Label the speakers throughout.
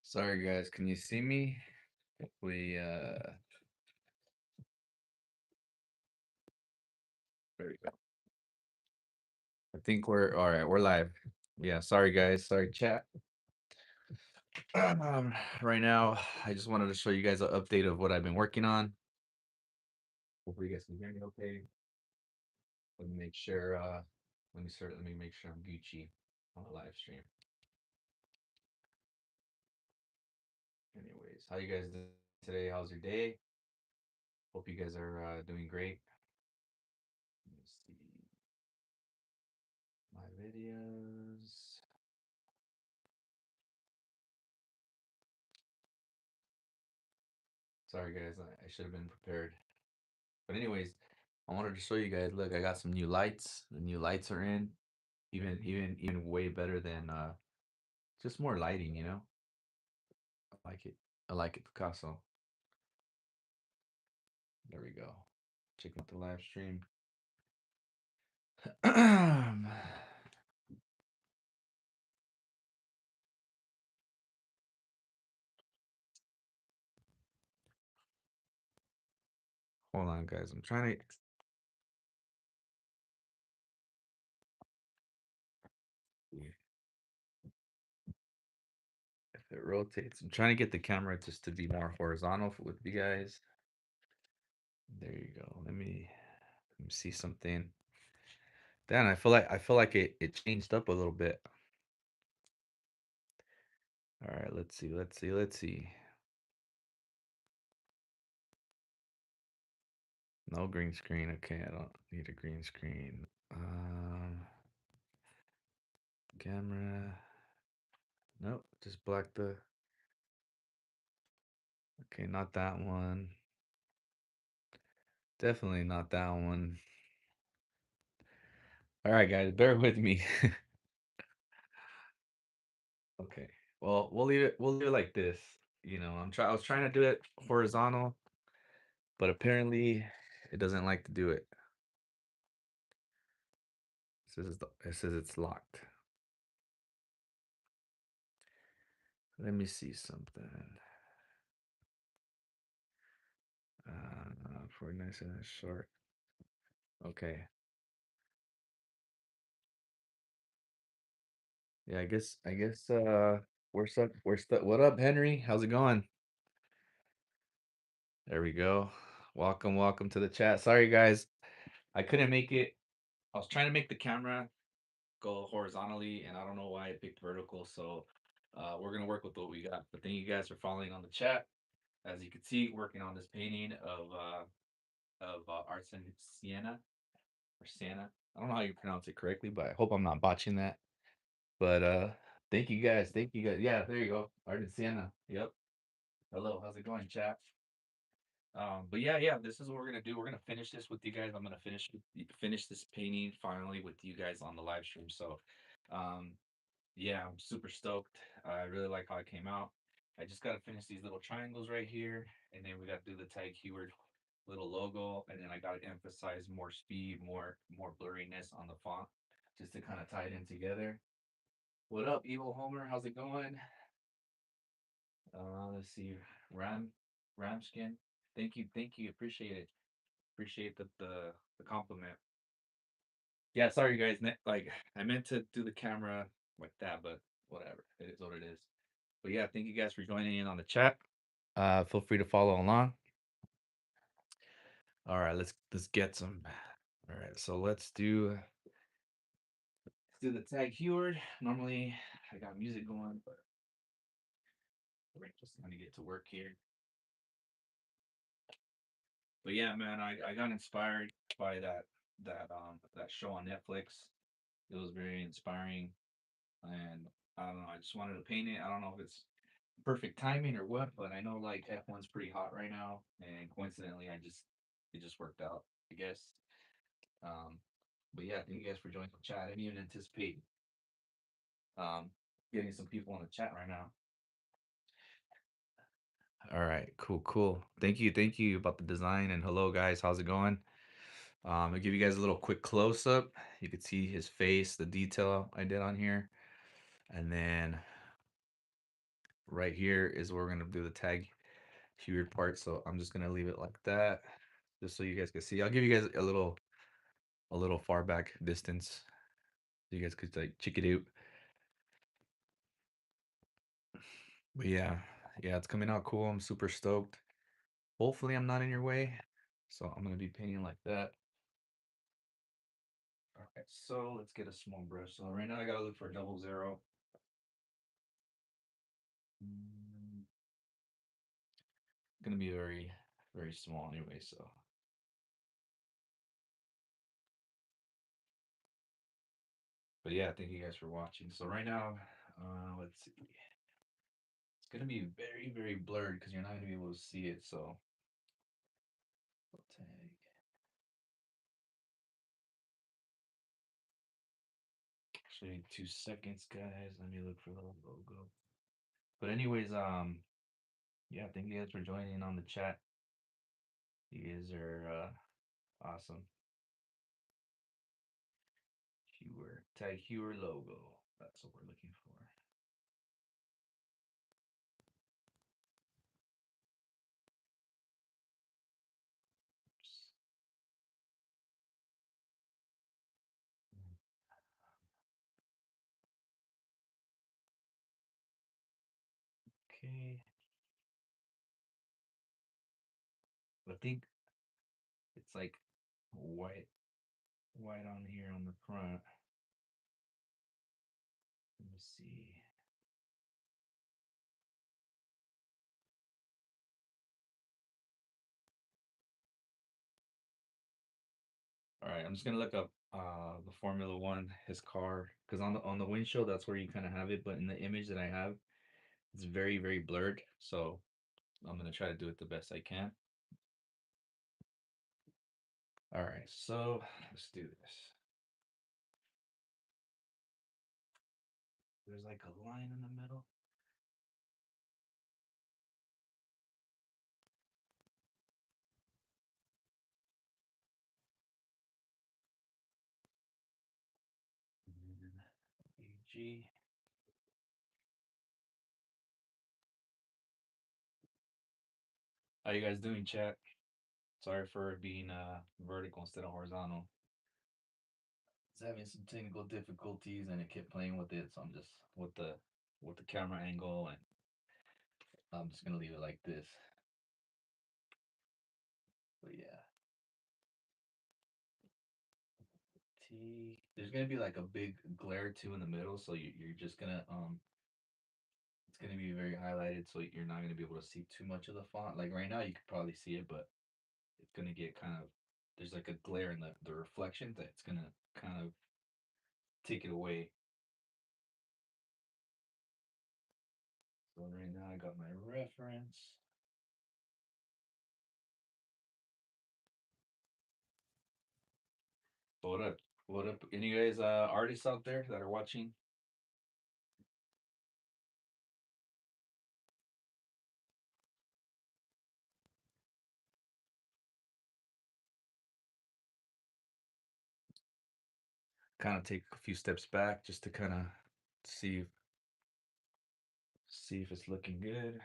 Speaker 1: Sorry guys, can you see me? We There we go. I think we're all right, we're live. Yeah, sorry guys, sorry chat. Right now, I just wanted to show you guys an update of what I've been working on. Hopefully you guys can hear me okay. Let me make sure let me make sure I'm Gucci on the live stream. Anyways, how you guys doing today? How's your day? Hope you guys are doing great. Let me see my videos. Sorry guys, I should have been prepared. But anyways, I wanted to show you guys. Look, I got some new lights. The new lights are in. Even way better than just more lighting, you know? I like it. I like it, Picasso. There we go. Checking out the live stream. Hold on, guys. I'm trying to if it rotates. I'm trying to get the camera just to be more horizontal with you guys. There you go. Let me see something. Then I feel like it changed up a little bit. All right, let's see. No green screen. Okay, I don't need a green screen. Camera. Nope, just black the. Okay, not that one. Definitely not that one. All right, guys, bear with me. Okay. Well, we'll leave it like this. I was trying to do it horizontal, but apparently it doesn't like to do it. It says it's locked. Let me see something. For nice and short. Okay. Yeah, I guess we're stuck. What up, Henry? How's it going? There we go. Welcome to the chat. Sorry guys. I couldn't make it. I was trying to make the camera go horizontally and I don't know why it picked vertical, so we're gonna work with what we got. But thank you guys for following on the chat. As you can see, working on this painting of Arts and Sienna or Sienna. I don't know how you pronounce it correctly, but I hope I'm not botching that. But thank you guys. Thank you guys. Yeah, there you go. Art and Sienna. Yep. Hello, how's it going, chat? But yeah, this is what we're gonna do. We're gonna finish this with you guys. I'm gonna finish this painting finally with you guys on the live stream. So, um, yeah, I'm super stoked. I really like how it came out. I just gotta finish these little triangles right here, and then we gotta do the tag keyword little logo, and then I gotta emphasize more speed, more blurriness on the font, just to kind of tie it in together. What up, Evil Homer? How's it going? Let's see, Ram Ramskin. Thank you. Appreciate it. Appreciate the compliment. Yeah, sorry guys. Like I meant to do the camera like that, but whatever. It is what it is. But yeah, thank you guys for joining in on the chat. Feel free to follow along. All right, let's get some. All right, so let's do the tag keyword. Normally I got music going, but we're just gonna get to work here. But yeah, man, I got inspired by that show on Netflix. It was very inspiring, and I don't know. I just wanted to paint it. I don't know if it's perfect timing or what, but I know like F1's pretty hot right now, and coincidentally, it just worked out, I guess. Um, but yeah, thank you guys for joining the chat. I didn't even anticipate um getting some people in the chat right now. All right, cool. Thank you about the design, and hello guys, how's it going? I'll give you guys a little quick close up. You can see his face, the detail I did on here, and then right here is where we're gonna do the tag keyword part. So I'm just gonna leave it like that, just so you guys can see. I'll give you guys a little far back distance, so you guys could like check it out. But yeah, yeah, it's coming out cool. I'm super stoked. Hopefully, I'm not in your way. So I'm gonna be painting like that. All right, so let's get a small brush. So right now I gotta look for 00. Mm, Gonna be very, very small anyway. So, but yeah, thank you guys for watching. So right now, let's see. It's gonna be very, very blurred because you're not gonna be able to see it. So, we'll tag. Actually, 2 seconds, guys. Let me look for the logo. But anyways, yeah, thank you guys for joining on the chat. You guys are awesome. Hewer, tag Hewer logo. That's what we're looking for. Okay. I think it's like white on here on the front. Let me see. All right, I'm just gonna look up the Formula One, his car, because on the windshield that's where you kind of have it, but in the image that I have, it's very, very blurred. So I'm gonna try to do it the best I can. All right, so let's do this. There's like a line in the middle. AG. How you guys doing, chat? Sorry for being vertical instead of horizontal. It's having some technical difficulties and it kept playing with it, so I'm just with the camera angle, and I'm just gonna leave it like this. But yeah. T. There's gonna be like a big glare too in the middle, so you're just gonna it's gonna be very highlighted, so you're not gonna be able to see too much of the font. Like right now, you could probably see it, but it's gonna get kind of there's like a glare in the reflection that's gonna kind of take it away. So right now, I got my reference. What up? What up? Any guys artists out there that are watching? Kind of take a few steps back just to kind of see see if it's looking good.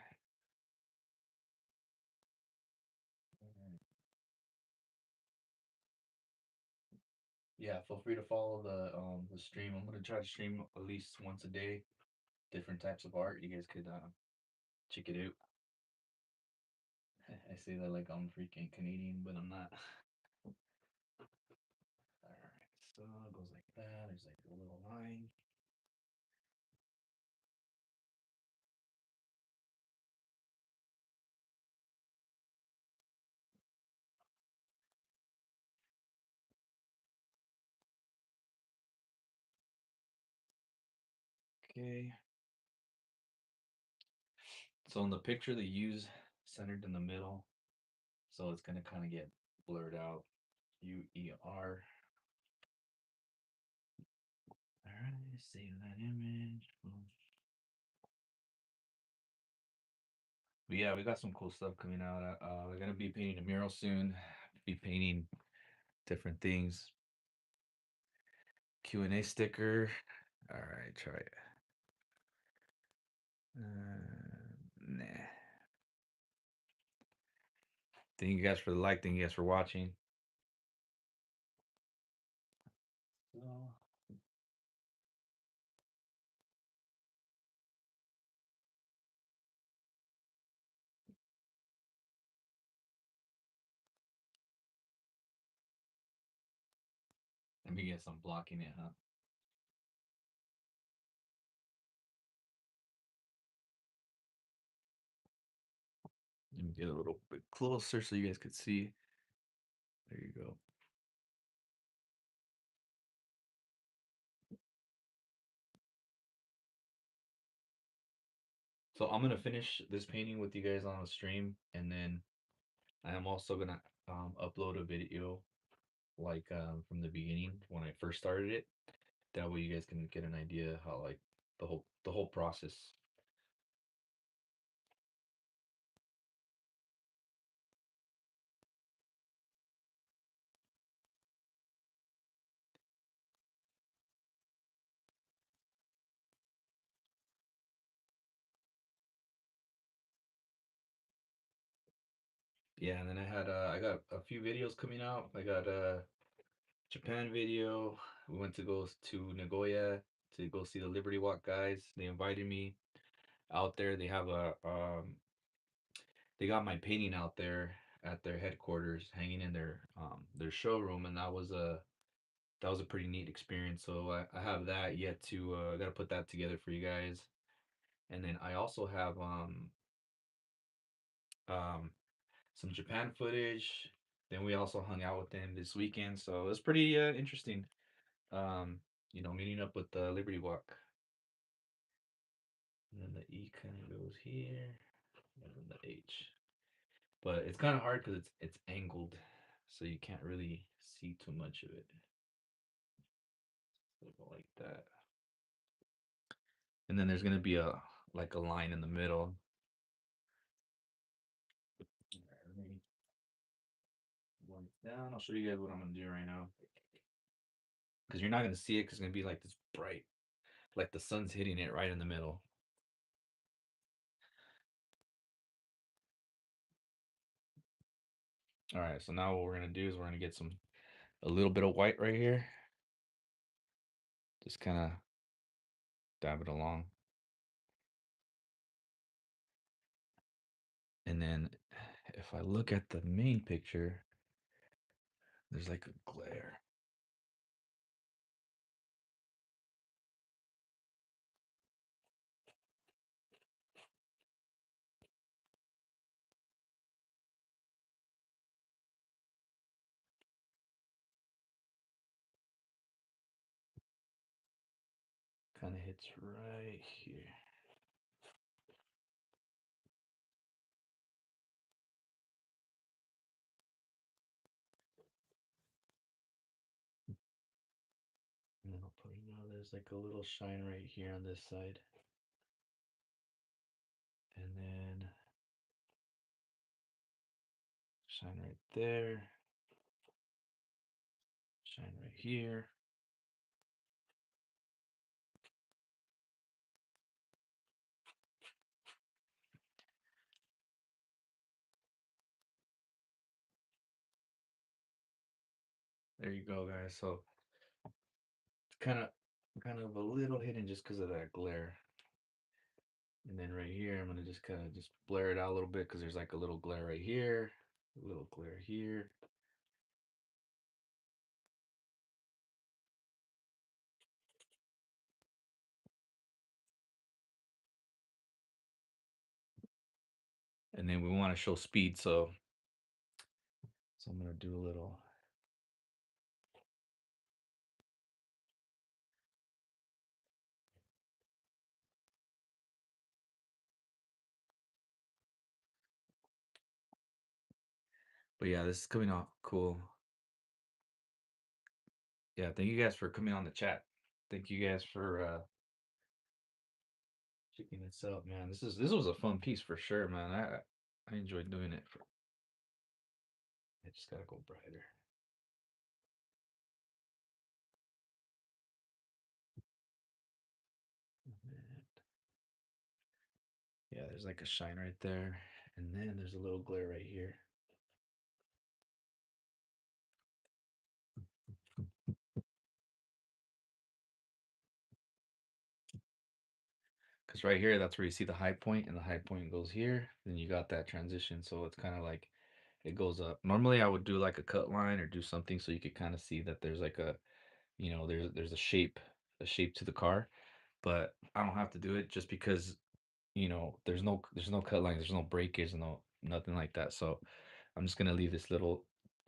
Speaker 1: Yeah, feel free to follow the stream. I'm gonna try to stream at least once a day, different types of art. You guys could check it out. I say that like I'm freaking Canadian, but I'm not. All right, so it goes like that. There's like a little line. Okay. So in the picture, the U's centered in the middle, so it's gonna kind of get blurred out. UER. All right, save that image. Boom. But yeah, we got some cool stuff coming out. We're gonna be painting a mural soon. Be painting different things. Q&A sticker. All right, try it. Nah. Thank you guys for the like. Thank you guys for watching. So, let me guess, I'm blocking it, huh? Let me get a little bit closer so you guys could see. There you go. So I'm gonna finish this painting with you guys on the stream, and then I am also gonna upload a video like from the beginning when I first started it. That way you guys can get an idea how like the whole process. Yeah, and then I got a few videos coming out. I got a Japan video. We went to go to Nagoya to go see the Liberty Walk guys. They invited me out there. They got my painting out there at their headquarters, hanging in their showroom, and that was a pretty neat experience. So I have that yet to I gotta put that together for you guys. And then I also have um some Japan footage. Then we also hung out with them this weekend, so it was pretty interesting. Um, meeting up with the Liberty Walk. And then the E kind of goes here, and then the H. But it's kind of hard because it's angled, so you can't really see too much of it. Like that. And then there's gonna be a line in the middle. One down. I'll show you guys what I'm gonna do right now. Because you're not gonna see it because it's gonna be like this bright, like the sun's hitting it right in the middle. All right, so now what we're gonna do is we're gonna get a little bit of white right here. Just kind of dab it along. And then if I look at the main picture, there's like a glare. Kind of hits right here. And then I'll put there's like a little shine right here on this side. And then shine right there. Shine right here. There you go, guys. So it's kind of a little hidden just because of that glare. And then right here, I'm gonna just kind of just blur it out a little bit because there's like a little glare right here, a little glare here. And then we want to show speed, so I'm gonna do a little. But yeah, this is coming out cool. Yeah, thank you guys for coming on the chat. Thank you guys for checking this out, man. This was a fun piece for sure, man. I enjoyed doing it. I just gotta go brighter. Yeah, there's like a shine right there. And then there's a little glare right here. Because right here, that's where you see the high point, and the high point goes here. Then you got that transition. So it's kind of like it goes up. Normally, I would do like a cut line or do something so you could kind of see that there's like a, there's a shape to the car. But I don't have to do it just because, there's no cut lines, there's no breakage, no nothing like that. So I'm just gonna leave this little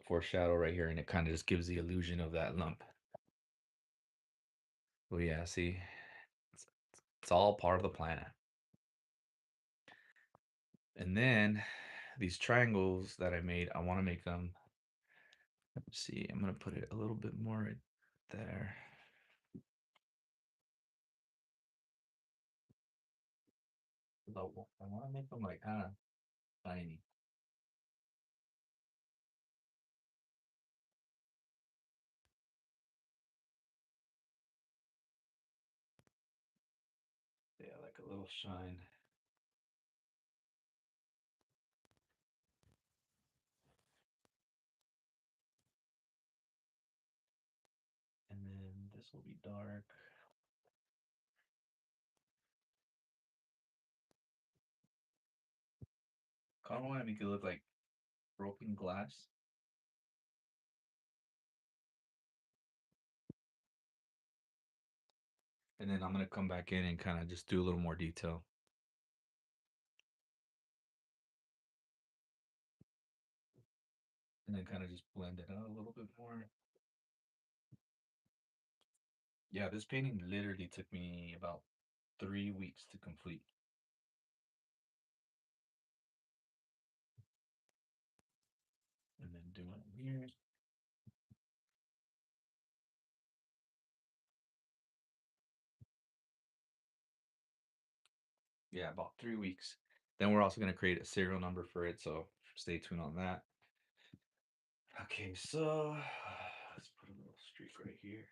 Speaker 1: foreshadow right here, and it kind of just gives the illusion of that lump. Well, yeah, see, it's, it's all part of the plan. And then these triangles that I made, I want to make them. Let's see, I'm gonna put it a little bit more right there. I want to make them like kind of tiny. Yeah, like a little shine. And then this will be dark. Kind of want to make it look like broken glass. And then I'm gonna come back in and kind of just do a little more detail. And then kind of just blend it out a little bit more. Yeah, this painting literally took me about 3 weeks to complete. And then doing it here. Yeah, about 3 weeks. Then we're also gonna create a serial number for it, so stay tuned on that. Okay, so let's put a little streak right here.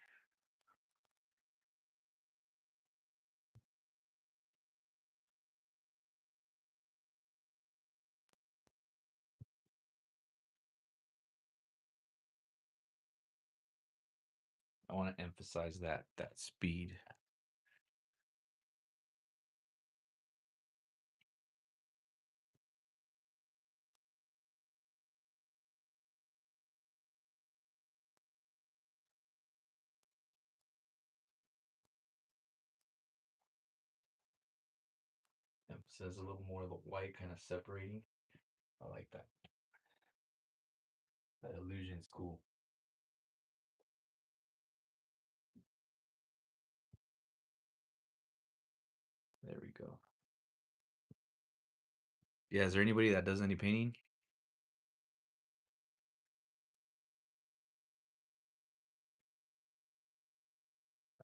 Speaker 1: I want to emphasize that speed. Emphasize a little more of the white kind of separating. I like that. That illusion is cool. There we go. Yeah, is there anybody that does any painting?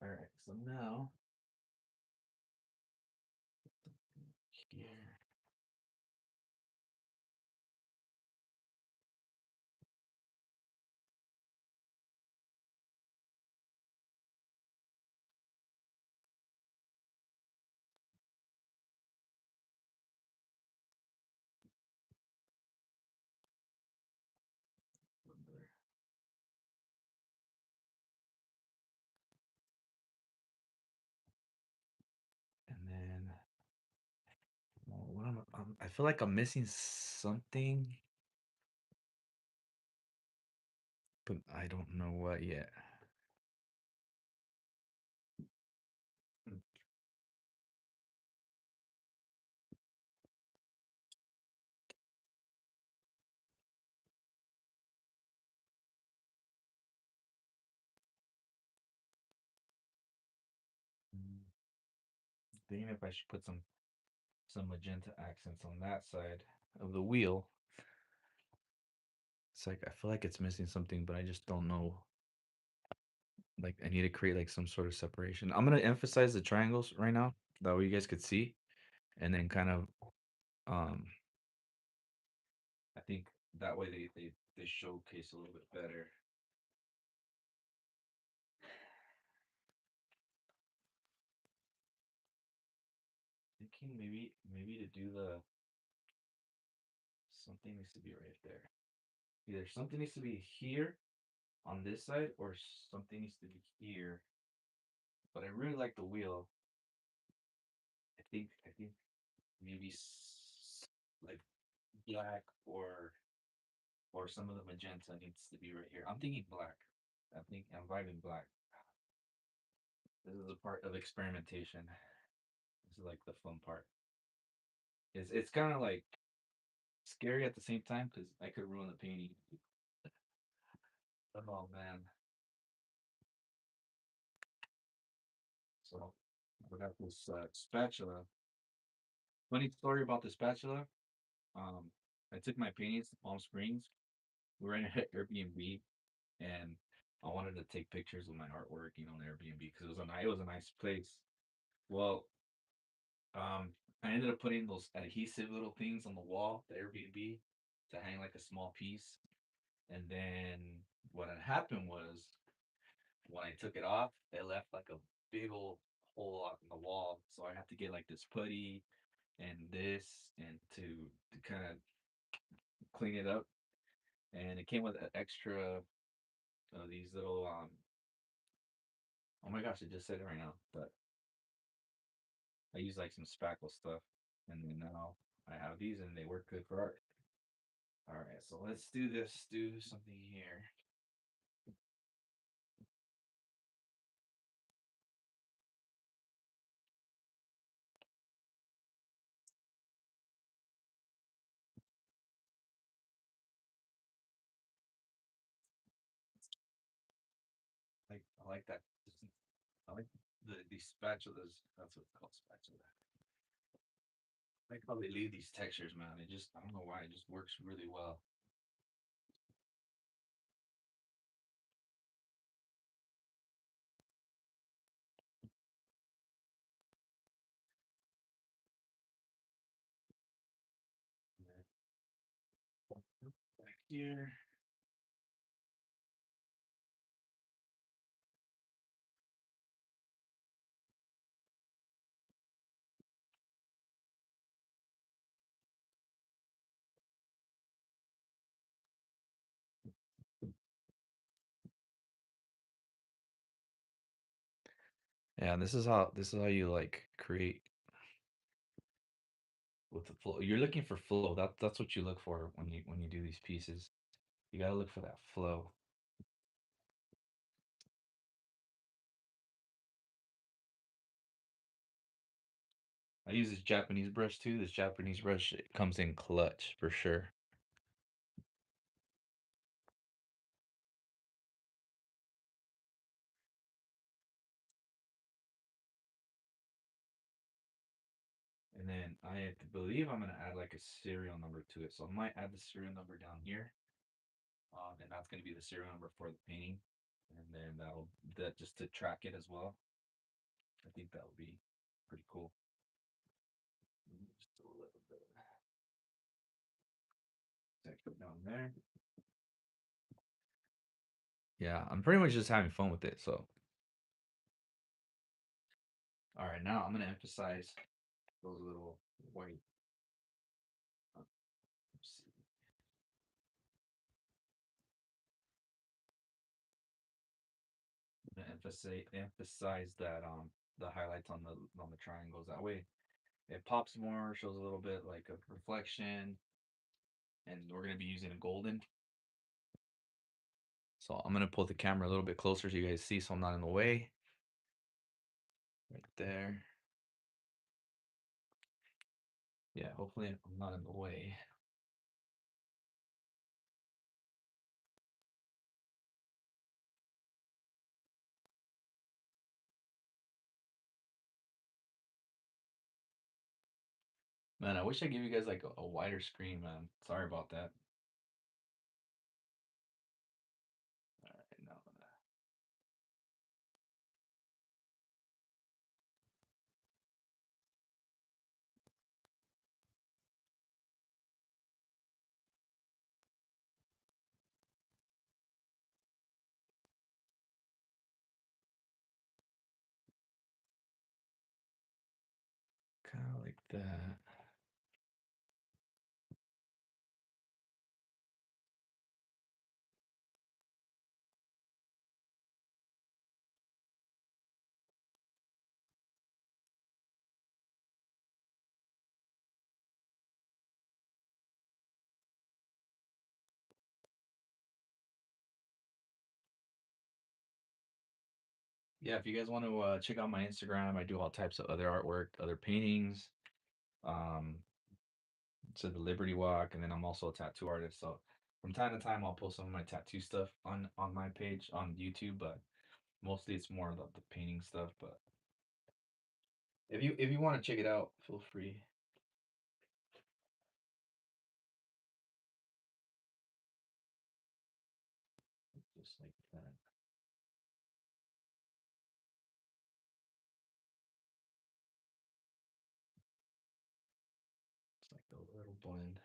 Speaker 1: All right, so now here. And then, well, I feel like I'm missing something, but I don't know what yet. Mm, Thinking if I should put some magenta accents on that side of the wheel. It's like I feel like it's missing something, but I just don't know. Like I need to create like some sort of separation. I'm gonna emphasize the triangles right now, that way you guys could see, and then kind of um I think that way they showcase a little bit better. I think thinking maybe to do the something needs to be right there. Either something needs to be here on this side or something needs to be here. But I really like the wheel. I think maybe like black or some of the magenta needs to be right here. I'm thinking black. I'm vibing black. This is a part of experimentation. This is like the fun part. It's kind of like scary at the same time because I could ruin the painting. Oh man. So I got this spatula. Funny story about the spatula. Um, I took my paintings to Palm Springs. We were in an Airbnb, and I wanted to take pictures of my artwork, on the Airbnb because it was a nice place. Well, I ended up putting those adhesive little things on the wall, the Airbnb, to hang like a small piece. And then what had happened was when I took it off, it left like a big old hole out in the wall. So I had to get like this putty and this and to kind of clean it up. And it came with an extra these little oh my gosh, I just said it right now, but I use like some spackle stuff, and then now I have these and they work good for art. All right, so let's do this. Do something here. I like that. I like these spatulas. That's what it's called, spatula. I like how they leave these textures, man. I don't know why, it just works really well. Back here. Yeah, this is how you like create with the flow. You're looking for flow. That's what you look for when you do these pieces. You gotta look for that flow. I use this Japanese brush too. This Japanese brush it comes in clutch for sure. And then I believe I'm gonna add like a serial number to it. So I might add the serial number down here. And that's gonna be the serial number for the painting. And then that just to track it as well. I think that would be pretty cool. Just a little bit of text down there. Yeah, I'm pretty much just having fun with it. So, all right, now I'm gonna emphasize those little white. Let's see. I'm gonna emphasize that the highlights on the triangles. That way, it pops more, shows a little bit like a reflection, and we're gonna be using a golden. So I'm gonna pull the camera a little bit closer so you guys see, so I'm not in the way. Right there. Yeah, hopefully I'm not in the way. Man, I wish I gave you guys like a wider screen, man. Sorry about that. All right, now I'm like that. Yeah, if you guys want to check out my Instagram, I do all types of other artwork, other paintings. Um, to the Liberty Walk, and then I'm also a tattoo artist. So from time to time, I'll post some of my tattoo stuff on my page on YouTube, but mostly it's more about the painting stuff. But if you want to check it out, feel free. Just like that. It's like a little blend.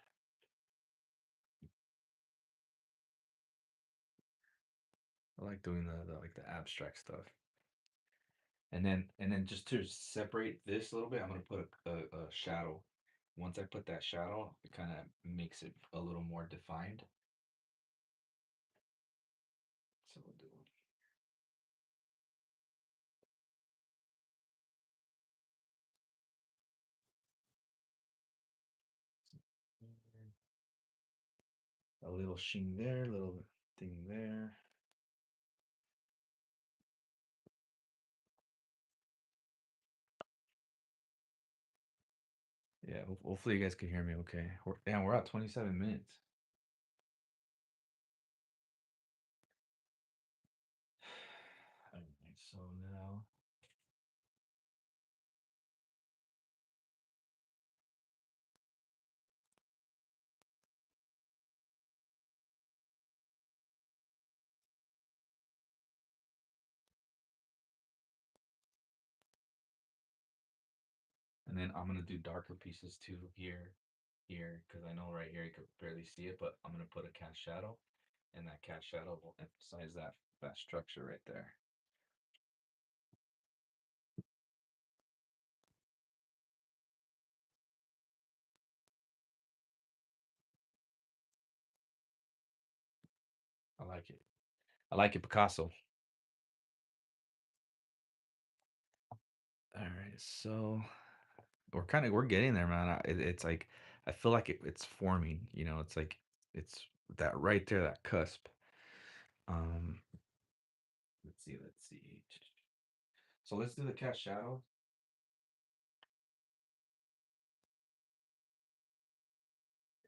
Speaker 1: I like doing the like the abstract stuff. And then just to separate this a little bit, I'm gonna put a shadow. Once I put that shadow, it kind of makes it a little more defined. So we'll do a little sheen there, a little thing there. Yeah, hopefully you guys can hear me okay. We're at 27 minutes. All right, so now and then I'm gonna do darker pieces too here, because I know right here you could barely see it, but I'm gonna put a cast shadow, and that cast shadow will emphasize that structure right there. I like it. I like it, Picasso. All right, so we're getting there, man. It's like I feel like it's forming. It's like it's that right there, that cusp. Um, let's see. So let's do the cast shadow.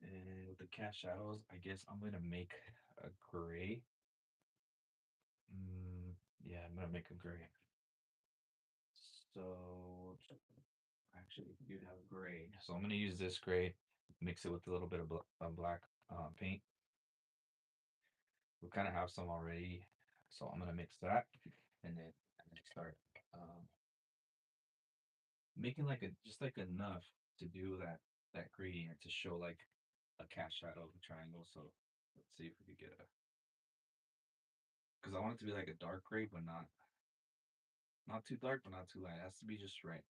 Speaker 1: And with the cast shadows, I guess I'm gonna make a gray. Mm, yeah, I'm gonna make a gray. So actually, you have gray. So I'm gonna use this gray, mix it with a little bit of black paint. We kind of have some already, so I'm gonna mix that, and then start um, making like a just like enough to do that gradient to show like a cast shadow of a triangle. So let's see if we could get a because I want it to be like a dark gray, but not too dark, but not too light. It has to be just right.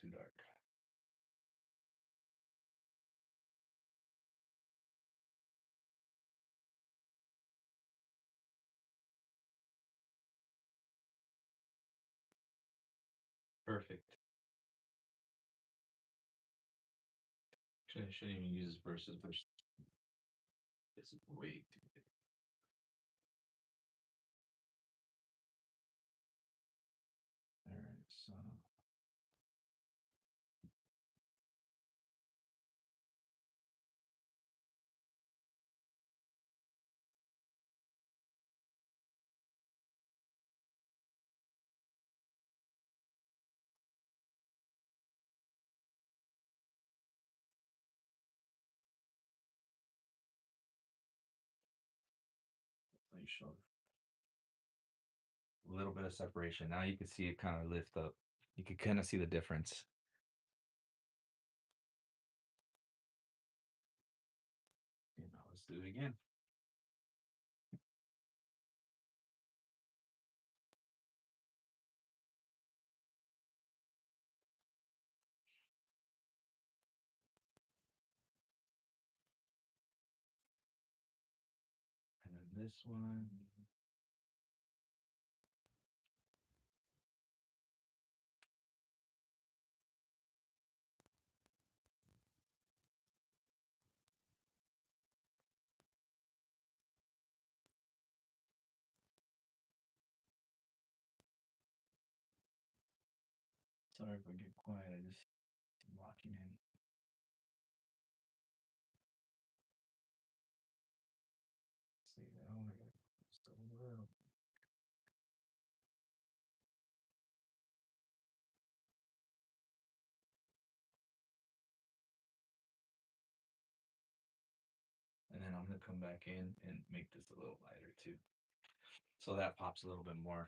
Speaker 1: Too dark. Perfect. Shouldn't even use versus. It's way too big. All right, so let me show a little bit of separation. Now you can see it kind of lift up. You can kind of see the difference. Let's do it again. this one. Sorry if I get quiet. I just locking in. See that? Oh my god, just a little. And then I'm gonna come back in and make this a little lighter too, so that pops a little bit more.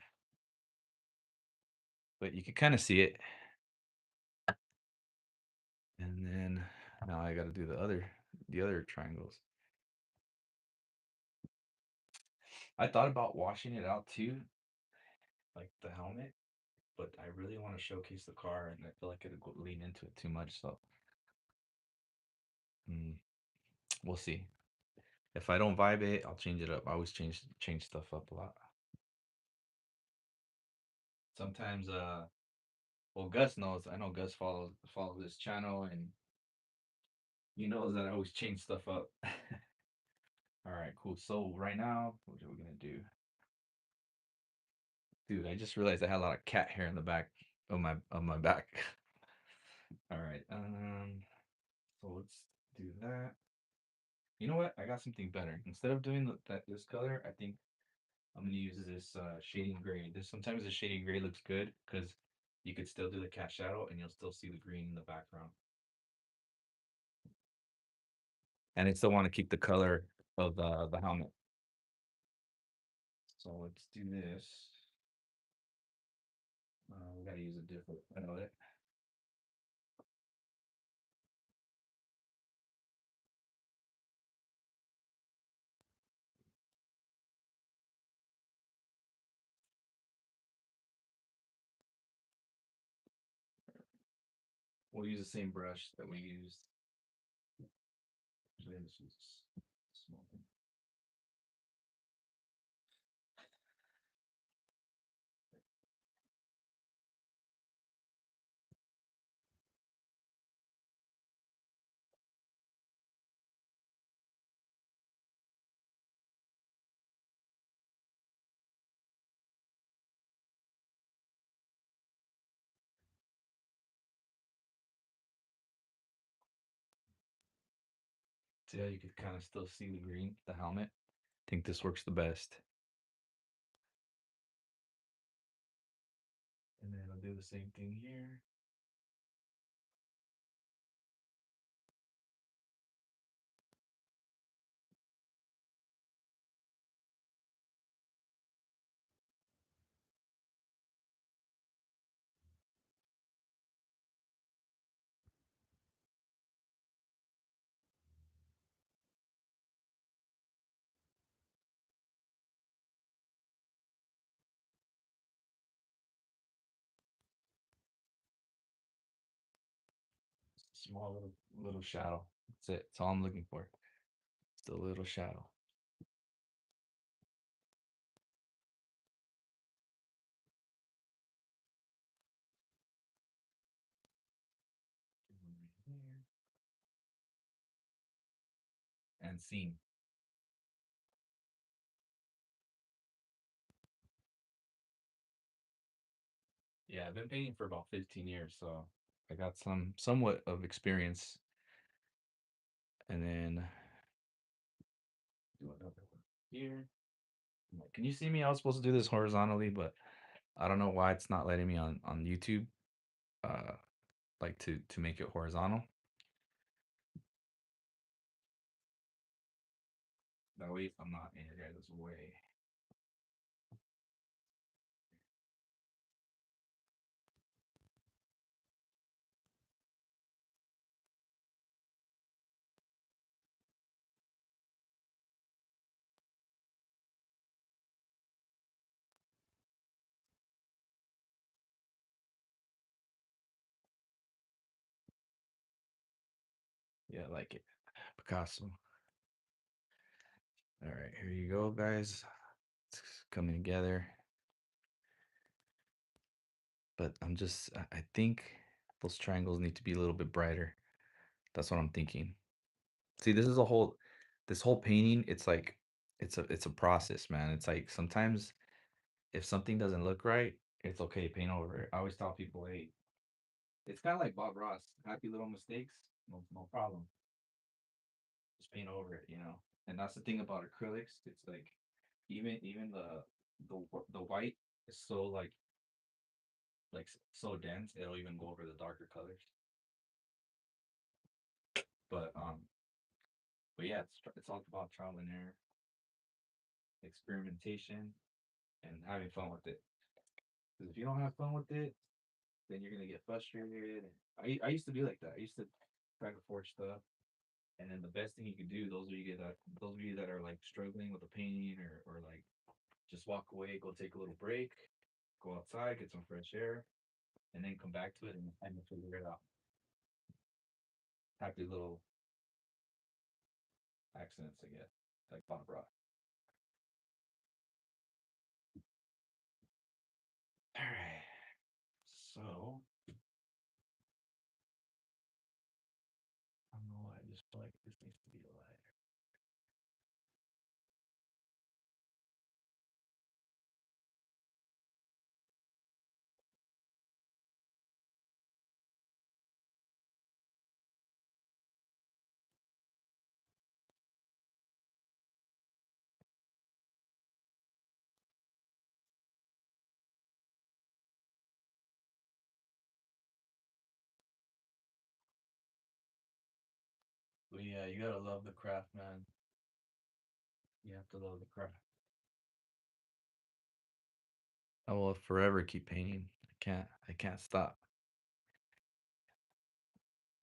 Speaker 1: But you can kind of see it. And then now I got to do the other triangles. I thought about washing it out too, like the helmet, but I really want to showcase the car, and I feel like it'll lean into it too much. So mm, we'll see. If I don't vibe it, I'll change it up. I always change stuff up a lot. Sometimes, well, Gus knows. I know Gus follows this channel, and he knows that I always change stuff up. All right, cool. So right now, what are we gonna do? Dude, I just realized I had a lot of cat hair in the back of my back. All right. So let's do that. You know what? I got something better. Instead of doing this color, I think I'm gonna use this shading gray. This sometimes the shading gray looks good because you could still do the cat shadow and you'll still see the green in the background. And I still want to keep the color of the helmet. So let's do this. We gotta use a different palette. We'll use the same brush that we used. Actually, this is small. So yeah, you could kind of still see the green, the helmet. I think this works the best. And then I'll do the same thing here. Small little shadow. That's it. That's all I'm looking for. Just a little shadow. And scene. Yeah, I've been painting for about 15 years, so I got somewhat of experience. And then do another one here. Can you see me? I was supposed to do this horizontally, but I don't know why it's not letting me on YouTube. Uh, like to make it horizontal. That way, I'm not in your guys' way. Yeah, I like it. Picasso. All right, here you go, guys. It's coming together. But I think those triangles need to be a little bit brighter. That's what I'm thinking. See, this whole painting, it's like, it's a process, man. It's like sometimes if something doesn't look right, it's okay, paint over it. I always tell people, hey, it's kind of like Bob Ross, happy little mistakes, no problem. Just paint over it, you know. And that's the thing about acrylics. It's like even the white is so so dense, it'll even go over the darker colors. But yeah, it's all about trial and error, experimentation, and having fun with it. Because if you don't have fun with it, then you're gonna get frustrated. And I used to be like that. I used to try to forge stuff, and then the best thing you can do, those of you that are like struggling with the painting, or like just walk away, go take a little break, go outside, get some fresh air, and then come back to it and figure it out. Happy little accidents, I guess, like Bob Rock. All right, so I don't know why I just feel like this needs to be a lighter. But yeah, you gotta love the craft, man. You have to love the craft. I will forever keep painting. I can't stop.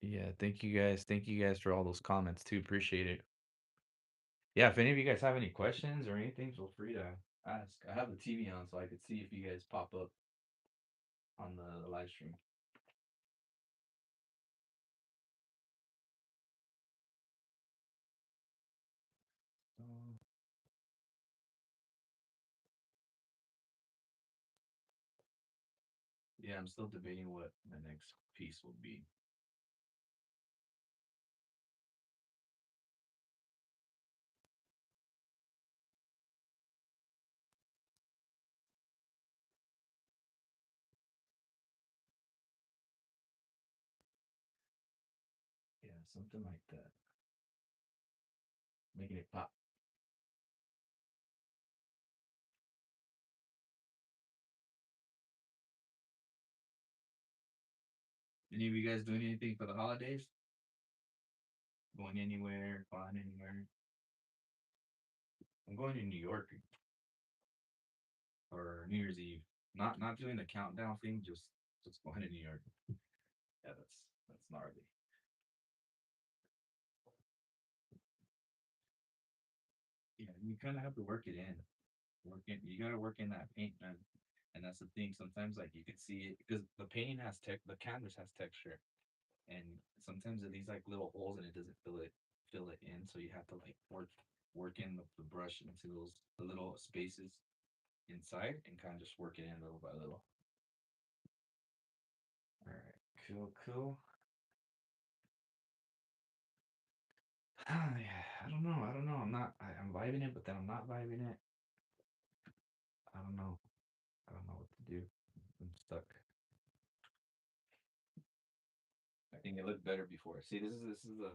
Speaker 1: Yeah, thank you guys. Thank you guys for all those comments too. Appreciate it. Yeah, if any of you guys have any questions or anything, feel free to ask. I have the TV on so I could see if you guys pop up on the live stream. Um, yeah, I'm still debating what the next piece will be. Yeah, something like that. Making it pop. Any of you guys doing anything for the holidays? Going anywhere? Flying anywhere? I'm going to New York for New Year's Eve. Not doing the countdown thing, just going to New York. Yeah, that's gnarly. Yeah, you kind of have to work it in. You gotta work in that paint, man. And that's the thing. Sometimes like you can see it because the painting has the canvas has texture, and sometimes it leaves like little holes and it doesn't fill it in. So you have to like work in the brush into those the little spaces inside and kind of just work it in little by little. All right, cool. Yeah, I don't know. I'm vibing it, but then I'm not vibing it. I don't know. I don't know what to do. I'm stuck. I think it looked better before. See, this is a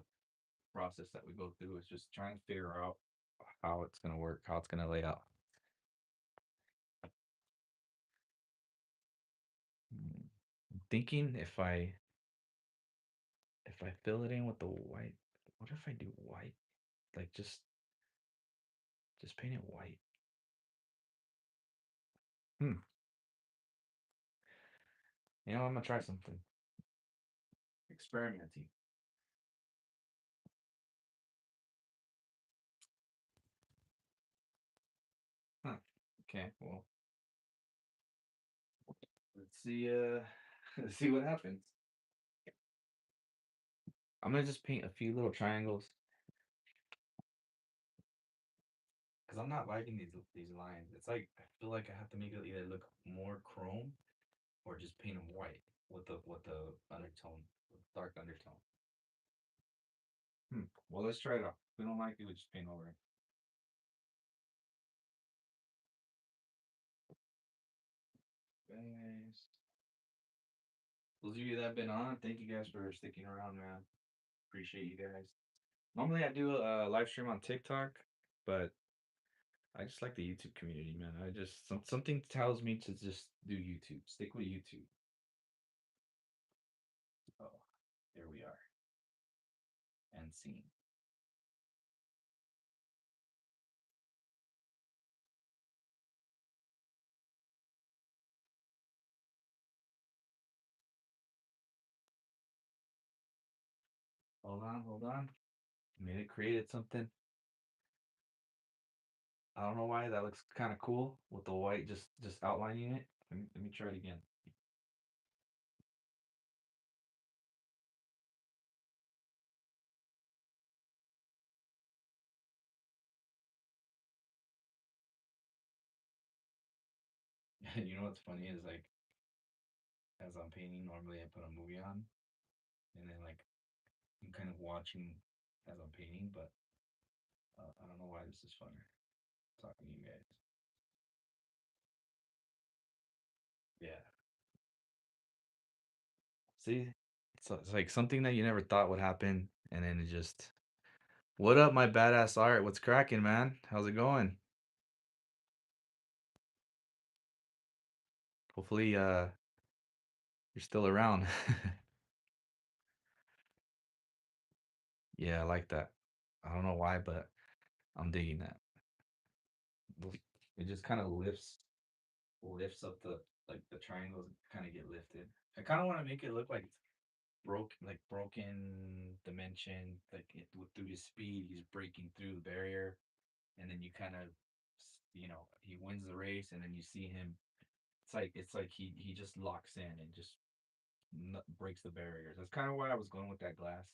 Speaker 1: process that we go through. Is just trying to figure out how it's gonna work, how it's gonna lay out. I'm thinking if I fill it in with the white, what if I do white? Like just paint it white. Hmm. You know, I'm gonna try something. Experimenting. Huh. Okay. Well, let's see. Let's see what happens. I'm gonna just paint a few little triangles. because I'm not liking these lines. It's like I feel like I have to make it either look more chrome or just paint them white with the undertone, dark undertone. Well, let's try it out. If we don't like it, we just paint over it. Guys, those of you that have been on, thank you guys for sticking around, man. Appreciate you guys. Normally, I do a live stream on TikTok, but I just like the YouTube community, man. I just something tells me to just do YouTube. Stick with YouTube. Oh, there we are. And scene. Hold on, hold on. Made it created something. I don't know why that looks kind of cool with the white just outlining it. Let me try it again. You know what's funny is like as I'm painting, normally I put a movie on and then like I'm kind of watching as I'm painting, but I don't know why this is funner talking to you guys. Yeah. See, it's like something that you never thought would happen, and then it just. What up, my badass art? What's cracking, man? How's it going? Hopefully, you're still around. Yeah, I like that. I don't know why, but I'm digging that. It just kind of lifts up the triangles kind of get lifted. I kind of want to make it look like broken dimension, like through his speed, he's breaking through the barrier, and then you kind of, he wins the race, and then you see him. It's like he just locks in and just breaks the barriers. That's kind of why I was going with that glass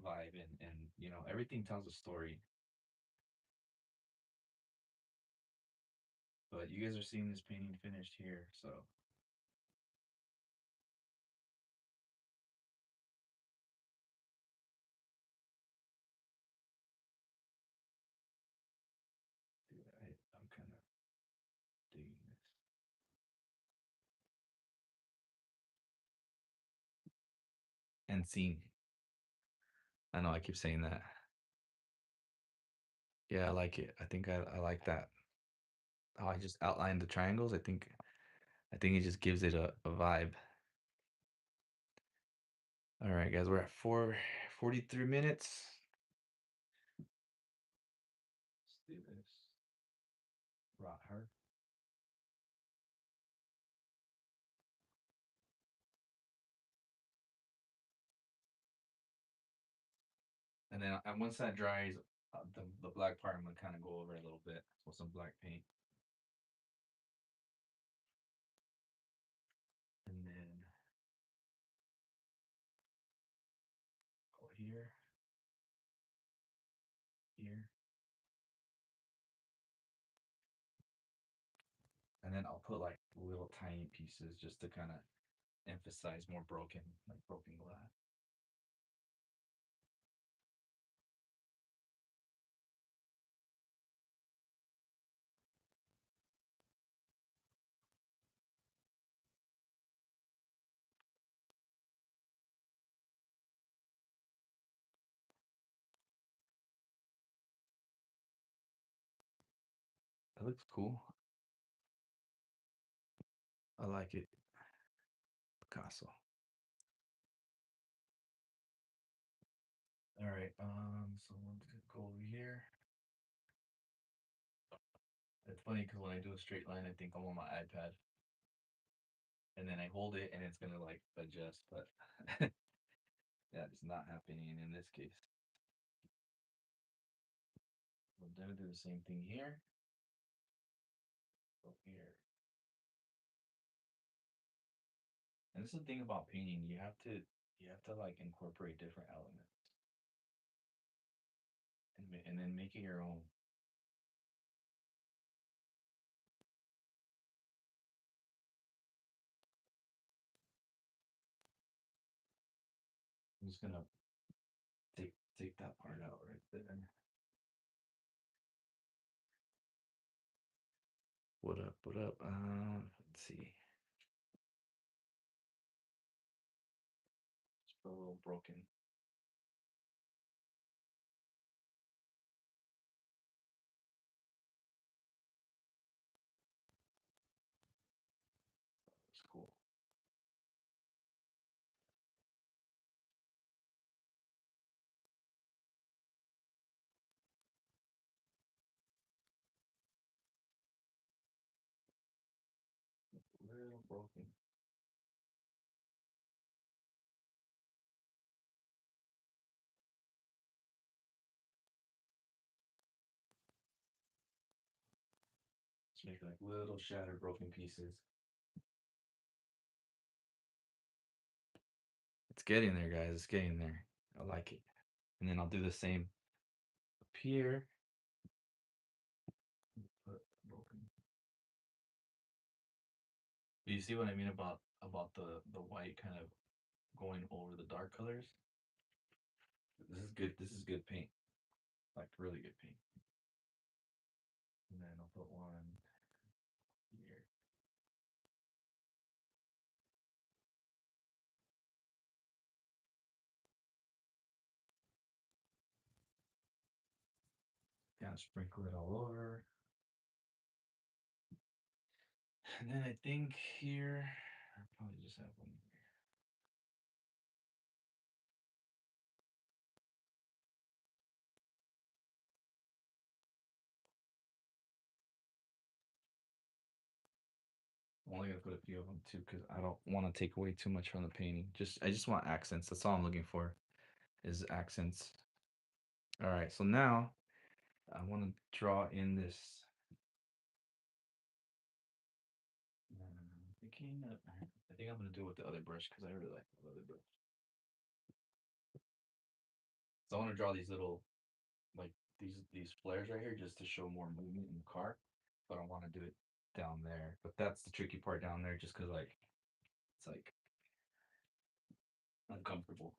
Speaker 1: vibe, and everything tells a story. But you guys are seeing this painting finished here, so dude, I'm kind of digging this. And scene. I know I keep saying that. Yeah, I like it. I think I like that. How I just outlined the triangles. I think it just gives it a vibe. All right, guys, we're at 4:43 minutes. Let's do this. Brought her. And then once that dries, the black part I'm gonna kind of go over a little bit with some black paint, and then go here, here, and then I'll put like little tiny pieces just to kind of emphasize more broken glass. That looks cool. I like it. Picasso. All right. So let's go over here. It's funny because when I do a straight line, I think I'm on my iPad, and then I hold it, and it's gonna like adjust, but that is not happening in this case. We'll do the same thing here. Go here. And this is the thing about painting. You have to like incorporate different elements and then make it your own. just gonna take that part out right there. What up? What up? Let's see. It's a little broken. It's cool. A little broken. Just make like little shattered broken pieces. It's getting there, guys. It's getting there. I like it. And then I'll do the same up here. Put broken. You see what I mean about the white kind of going over the dark colors? This is good. This is good paint. Like really good paint. And then I'll put one here. Kind of sprinkle it all over. And then I think here, I'll probably just have one here. I'm only gonna put a few of them too because I don't want to take away too much from the painting. I just want accents. That's all I'm looking for, is accents. All right, so now I want to draw in this. I think I'm gonna do it with the other brush because I really like the other brush. So I want to draw these little, like these flares right here just to show more movement in the car, but I want to do it down there. But that's the tricky part down there, just because like it's like uncomfortable.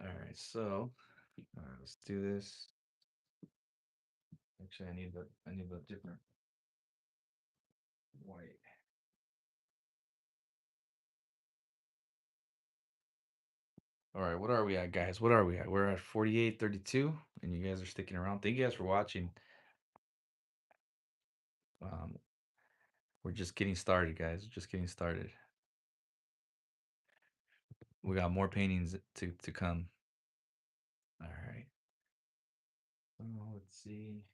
Speaker 1: All right, so let's do this. Actually, I need a different white. All right, what are we at, guys? What are we at? We're at 48:32, and you guys are sticking around. Thank you guys for watching. Um, we're just getting started, guys. Just getting started. We got more paintings to come. All right. Oh, let's see.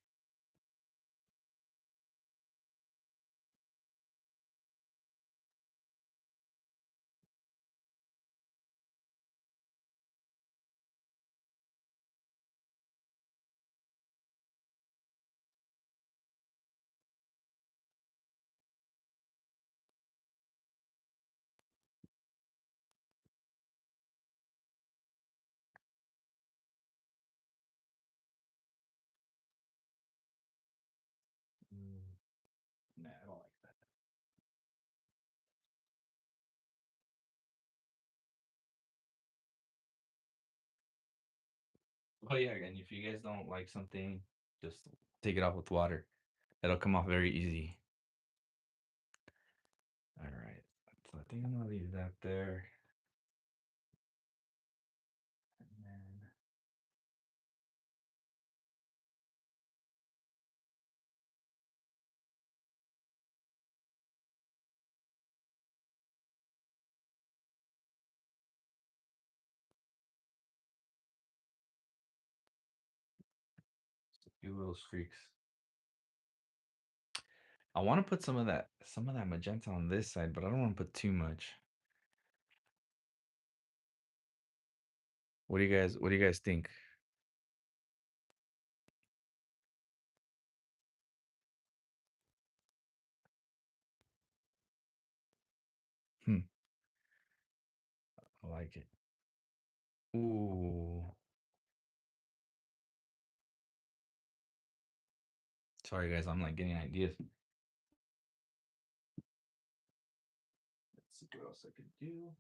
Speaker 1: Nah, I don't like that. Oh yeah, and if you guys don't like something, just take it off with water. It'll come off very easy. All right. So I think I'm gonna leave that there. And then just a few little streaks. I want to put some of that magenta on this side, but I don't want to put too much. What do you guys think? Hmm, I like it. Ooh. Sorry guys, I'm like getting ideas. see what else I could do.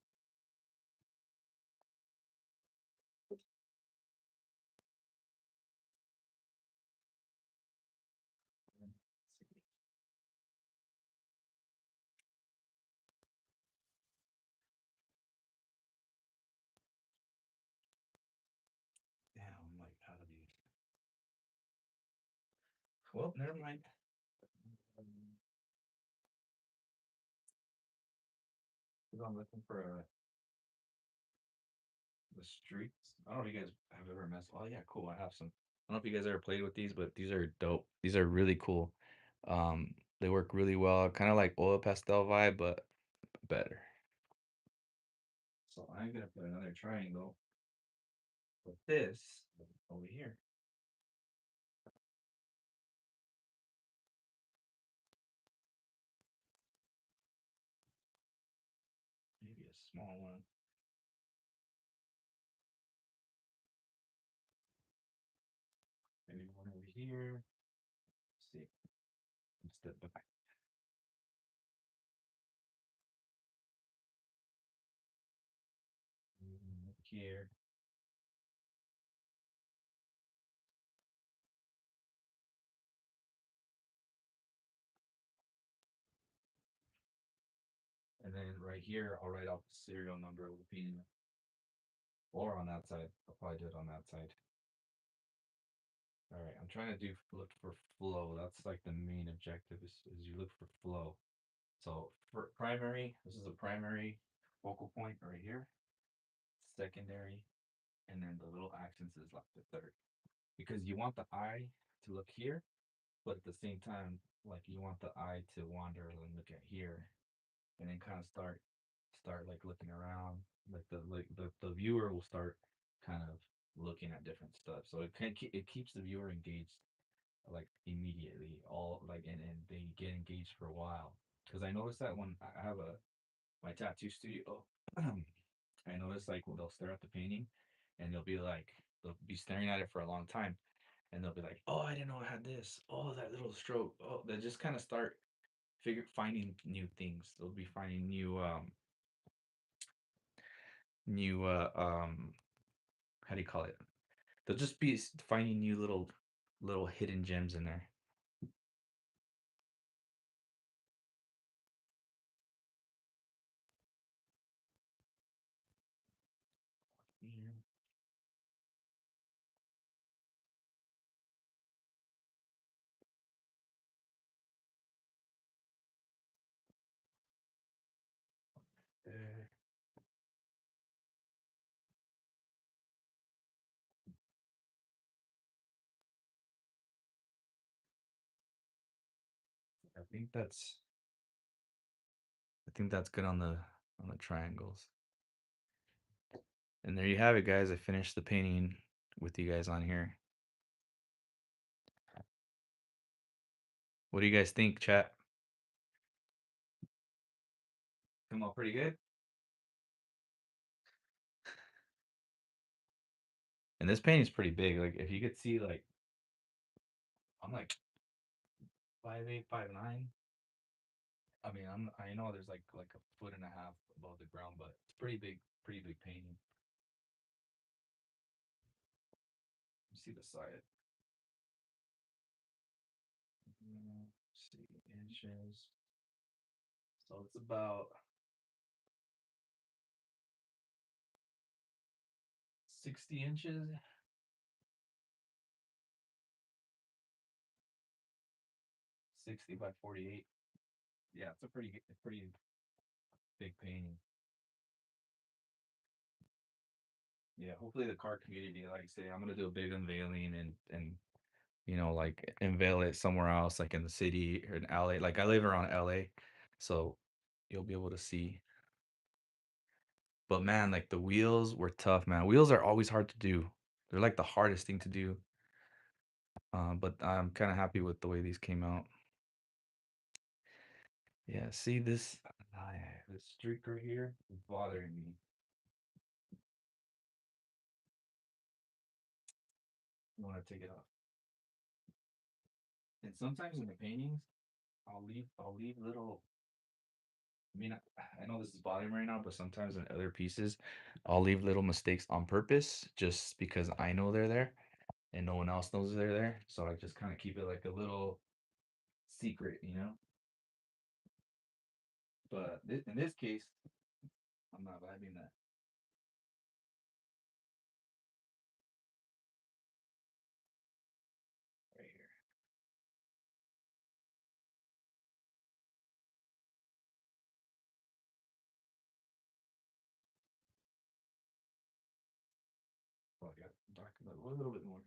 Speaker 1: Damn, I'm like out of these. Well, never mind. I'm looking for the streaks. I don't know if you guys have ever messed. Oh yeah, cool. I have some. I don't know if you guys ever played with these, but these are dope. These are really cool. They work really well. Kind of like oil pastel vibe, but better. So I'm gonna put another triangle with this over here. Maybe a small one. Maybe one over here. Let's see. Step back. Here. And then right here, I'll write out the serial number of the pin. Or on that side. I'll probably do it on that side. All right, I'm trying to look for flow. That's like the main objective is you look for flow. So for primary, this is a primary focal point right here. Secondary, and then the little accents is like the third. Because you want the eye to look here, but at the same time, like you want the eye to wander and look at here, and then kind of start like looking around. The viewer will start kind of looking at different stuff. So it keeps the viewer engaged like immediately, all like, and they get engaged for a while. Because I noticed that when I have a my tattoo studio, I noticed like when they'll stare at the painting, and they'll be staring at it for a long time, and they'll be like, "Oh, I didn't know I had this. Oh, that little stroke. Oh," they just kind of start finding new things. They'll be finding new how do you call it? They'll just be finding new little hidden gems in there. Yeah. Uh, I think that's I think that's good on the triangles. And there you have it, guys. I finished the painting with you guys on here. What do you guys think, chat? Come out pretty good. And this painting's pretty big. Like if you could see, like I'm like 5'8", 5'9". I mean, I know there's like a foot and a half above the ground, but it's pretty big painting. You see the side. Let's see inches. So it's about 60 inches. 60 by 48. Yeah, it's a pretty big painting. Yeah, hopefully the car community, like I say, I'm gonna do a big unveiling and like unveil it somewhere else, like in the city or in LA. Like I live around LA, so you'll be able to see. But man, like the wheels were tough, man. Wheels are always hard to do. They're like the hardest thing to do. But I'm kind of happy with the way these came out. Yeah, see this this streak right here is bothering me. I want to take it off. And sometimes in the paintings, I'll leave little I mean, I know this is bothering me right now, but sometimes in other pieces, I'll leave little mistakes on purpose just because I know they're there and no one else knows they're there. So I just kind of keep it like a little secret, you know? But in this case, I'm not vibing that right here. Oh, I got dark a little bit more.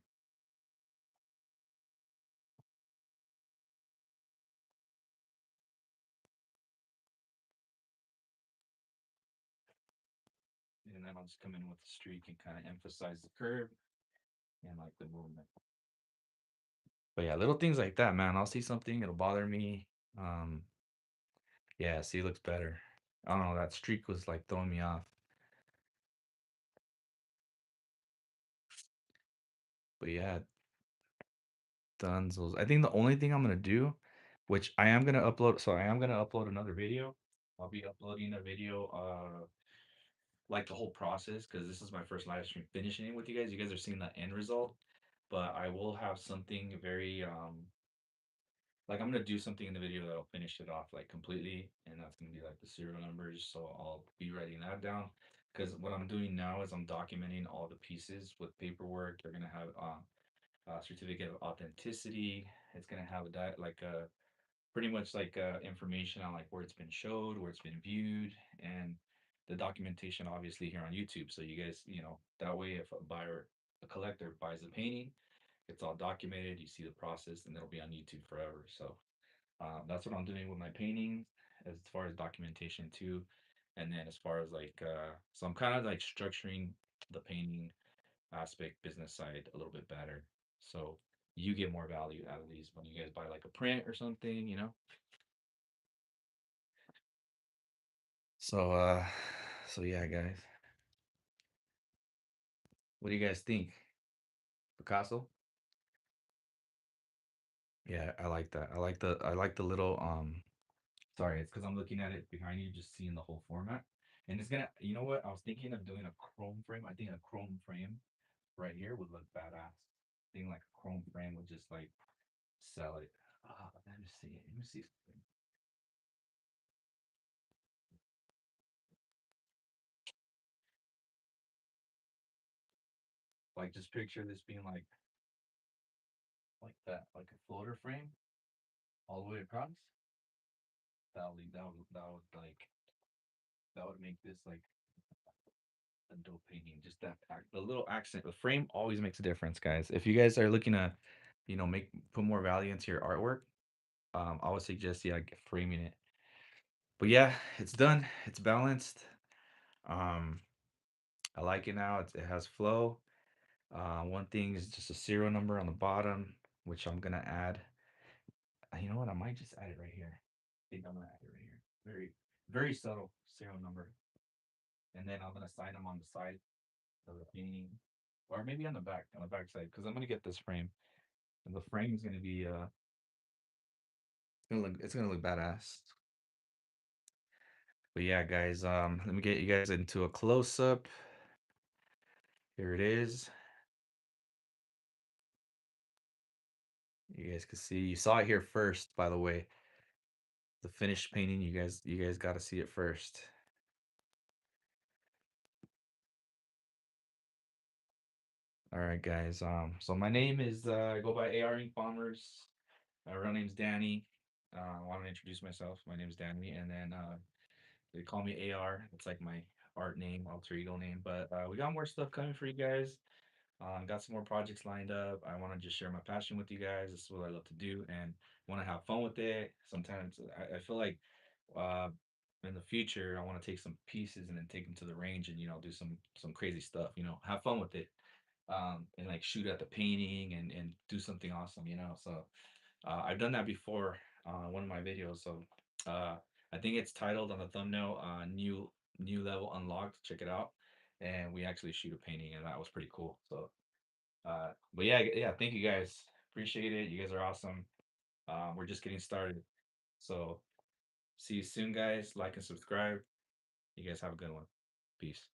Speaker 1: And then I'll just come in with the streak and kind of emphasize the curve and like the movement. But yeah, little things like that, man. I'll see something, it'll bother me. Um, yeah, see, it looks better. I don't know, that streak was like throwing me off. But yeah, Dunzos. I think the only thing I'm gonna do, which I am gonna upload, so I am gonna upload another video. I'll be uploading a video, like the whole process, because this is my first live stream finishing it with you guys. You guys are seeing the end result, but I will have something very, like I'm gonna do something in the video that'll finish it off like completely, and that's gonna be like the serial numbers. So I'll be writing that down because what I'm doing now is I'm documenting all the pieces with paperwork. They're gonna have certificate of authenticity. It's gonna have a like a pretty much like information on like where it's been showed, where it's been viewed, and the documentation obviously here on YouTube. So you guys, that way if a buyer, a collector buys a painting, it's all documented. You see the process, and it'll be on YouTube forever. So that's what I'm doing with my paintings as far as documentation too. And then as far as like, so I'm kind of like structuring the painting aspect business side a little bit better. So you get more value out of these when you guys buy like a print or something. So so yeah, guys. What do you guys think? Picasso? Yeah, I like that. I like the little sorry, it's because I'm looking at it behind you, just seeing the whole format. And it's gonna, you know what? I was thinking of doing a chrome frame. I think a chrome frame right here would look badass. I think like a chrome frame would just like sell it. Let me see. Let me see something. Like just picture this being like that, like a floater frame all the way across. That would make this like a dope painting. Just the little accent. The frame always makes a difference, guys. If you guys are looking to, make put more value into your artwork, I would suggest framing it. But yeah, it's done. It's balanced. Um, I like it now. It has flow. One thing is just a serial number on the bottom, which I'm gonna add. You know what? I might just add it right here. I think I'm gonna add it right here. Very, very subtle serial number, and then I'm gonna sign them on the side of the painting, or maybe on the back side, because I'm gonna get this frame, and the frame is gonna be it's gonna look badass. But yeah, guys, let me get you guys into a close up. Here it is. You guys can see. You saw it here first, by the way. The finished painting. You guys got to see it first. All right, guys. So my name is I go by AR Ink Bombers. My real name's Danny. I want to introduce myself. My name's Danny, and then they call me AR. It's like my art name, alter ego name. But we got more stuff coming for you guys. Got some more projects lined up. I want to just share my passion with you guys. This is what I love to do, and want to have fun with it. Sometimes I feel like uh, in the future I want to take some pieces and then take them to the range and do some crazy stuff. Have fun with it, and like shoot at the painting and do something awesome. So I've done that before on one of my videos. So uh, I think it's titled on the thumbnail, "New Level Unlocked." Check it out. And we actually shoot a painting, and that was pretty cool. So, but yeah, yeah. Thank you guys. Appreciate it. You guys are awesome. We're just getting started. So See you soon, guys. Like and subscribe. You guys have a good one. Peace.